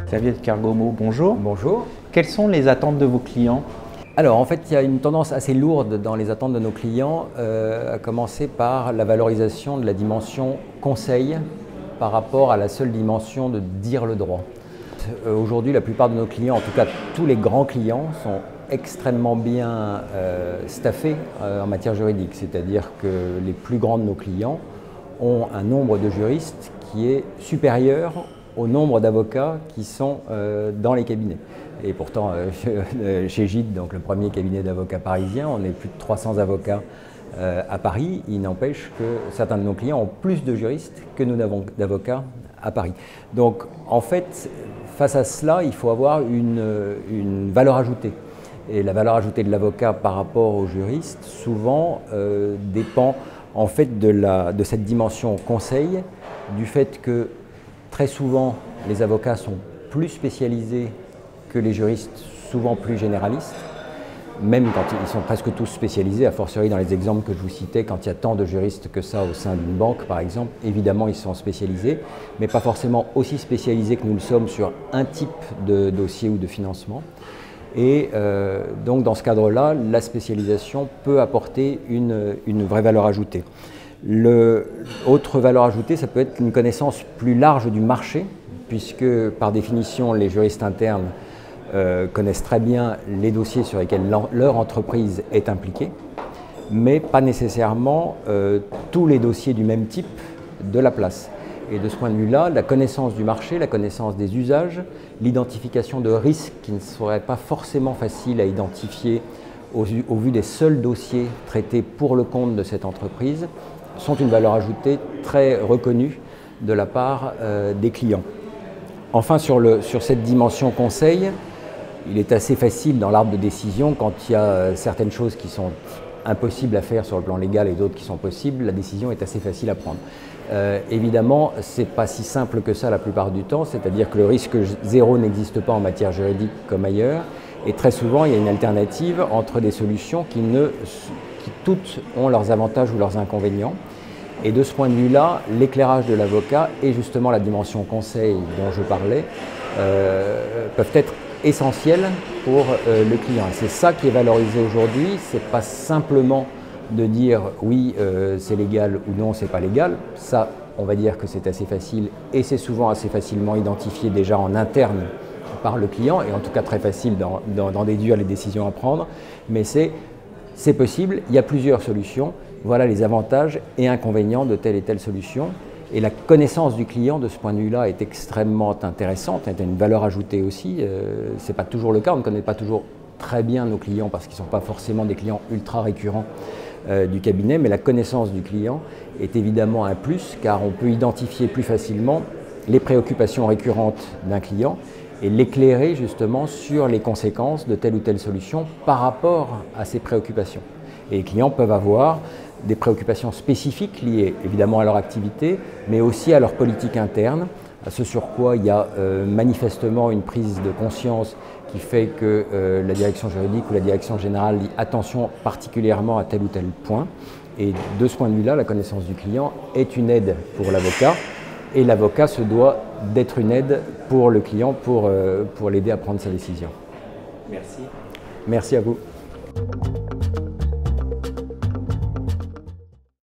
Xavier de Kergomo, bonjour. Bonjour. Quelles sont les attentes de vos clients? Alors en fait, il y a une tendance assez lourde dans les attentes de nos clients, à commencer par la valorisation de la dimension conseil par rapport à la seule dimension de dire le droit. Aujourd'hui, la plupart de nos clients, en tout cas tous les grands clients, sont extrêmement bien staffés en matière juridique. C'est-à-dire que les plus grands de nos clients ont un nombre de juristes qui est supérieur au nombre d'avocats qui sont dans les cabinets. Et pourtant, chez Gide, donc le premier cabinet d'avocats parisien, on est plus de 300 avocats à Paris. Il n'empêche que certains de nos clients ont plus de juristes que nous n'avons d'avocats à Paris. Donc en fait, face à cela, il faut avoir une valeur ajoutée. Et la valeur ajoutée de l'avocat par rapport au juriste, souvent, dépend en fait de cette dimension conseil, du fait que très souvent, les avocats sont plus spécialisés que les juristes, souvent plus généralistes, même quand ils sont presque tous spécialisés, a fortiori dans les exemples que je vous citais, quand il y a tant de juristes que ça au sein d'une banque, par exemple, évidemment ils sont spécialisés, mais pas forcément aussi spécialisés que nous le sommes sur un type de dossier ou de financement. Et donc dans ce cadre-là, la spécialisation peut apporter une vraie valeur ajoutée. Autre valeur ajoutée, ça peut être une connaissance plus large du marché, puisque par définition, les juristes internes connaissent très bien les dossiers sur lesquels leur entreprise est impliquée, mais pas nécessairement tous les dossiers du même type de la place. Et de ce point de vue-là, la connaissance du marché, la connaissance des usages, l'identification de risques qui ne seraient pas forcément faciles à identifier au vu des seuls dossiers traités pour le compte de cette entreprise, sont une valeur ajoutée très reconnue de la part des clients. Enfin, sur cette dimension conseil, il est assez facile dans l'arbre de décision, quand il y a certaines choses qui sont impossibles à faire sur le plan légal et d'autres qui sont possibles, la décision est assez facile à prendre. Évidemment, ce n'est pas si simple que ça la plupart du temps, c'est-à-dire que le risque zéro n'existe pas en matière juridique comme ailleurs, et très souvent il y a une alternative entre des solutions qui toutes ont leurs avantages ou leurs inconvénients. Et de ce point de vue-là, l'éclairage de l'avocat et justement la dimension conseil dont je parlais peuvent être essentiels pour le client. Et c'est ça qui est valorisé aujourd'hui, c'est pas simplement de dire oui c'est légal ou non c'est pas légal. Ça, on va dire que c'est assez facile et c'est souvent assez facilement identifié déjà en interne par le client et en tout cas très facile d'en déduire les décisions à prendre. Mais c'est possible, il y a plusieurs solutions. Voilà les avantages et inconvénients de telle et telle solution. Et la connaissance du client de ce point de vue-là est extrêmement intéressante, elle a une valeur ajoutée aussi. Ce n'est pas toujours le cas, on ne connaît pas toujours très bien nos clients parce qu'ils ne sont pas forcément des clients ultra récurrents du cabinet, mais la connaissance du client est évidemment un plus car on peut identifier plus facilement les préoccupations récurrentes d'un client et l'éclairer justement sur les conséquences de telle ou telle solution par rapport à ses préoccupations. Et les clients peuvent avoir des préoccupations spécifiques liées évidemment à leur activité, mais aussi à leur politique interne, à ce sur quoi il y a manifestement une prise de conscience qui fait que la direction juridique ou la direction générale dit attention particulièrement à tel ou tel point. Et de ce point de vue-là, la connaissance du client est une aide pour l'avocat, et l'avocat se doit d'être une aide pour le client pour l'aider à prendre sa décision. Merci. Merci à vous.